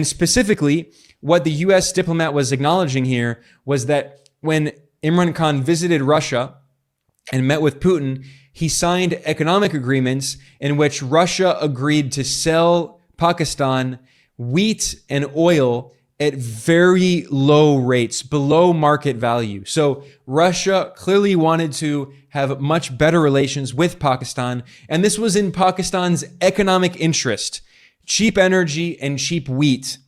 And specifically, what the US diplomat was acknowledging here was that when Imran Khan visited Russia and met with Putin, he signed economic agreements in which Russia agreed to sell Pakistan wheat and oil at very low rates, below market value. So Russia clearly wanted to have much better relations with Pakistan, and this was in Pakistan's economic interest: cheap energy and cheap wheat.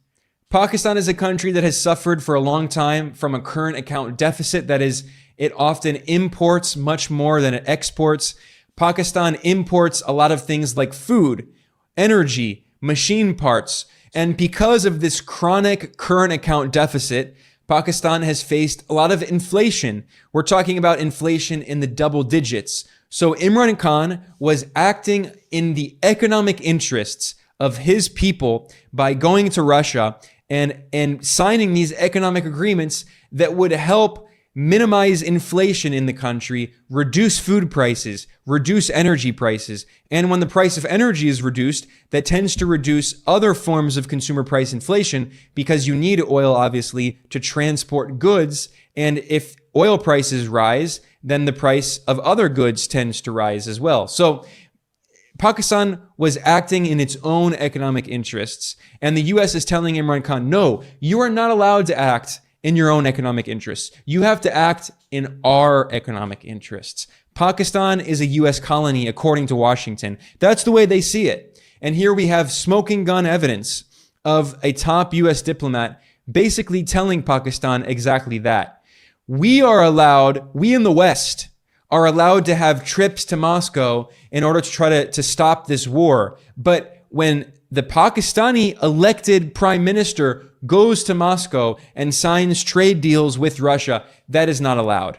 Pakistan is a country that has suffered for a long time from a current account deficit. That is, it often imports much more than it exports. Pakistan imports a lot of things like food, energy, machine parts. And because of this chronic current account deficit, Pakistan has faced a lot of inflation. We're talking about inflation in the double digits. So Imran Khan was acting in the economic interests of his people by going to Russia and signing these economic agreements that would help minimize inflation in the country, reduce food prices, reduce energy prices. And when the price of energy is reduced, that tends to reduce other forms of consumer price inflation, because you need oil, obviously, to transport goods. And if oil prices rise, then the price of other goods tends to rise as well. So Pakistan was acting in its own economic interests, and the US is telling Imran Khan, no, you are not allowed to act in your own economic interests. You have to act in our economic interests. Pakistan is a US colony, according to Washington. That's the way they see it. And here we have smoking gun evidence of a top US diplomat basically telling Pakistan exactly that. We in the West are allowed to have trips to Moscow in order to try to stop this war. But when the Pakistani elected prime minister goes to Moscow and signs trade deals with Russia, that is not allowed.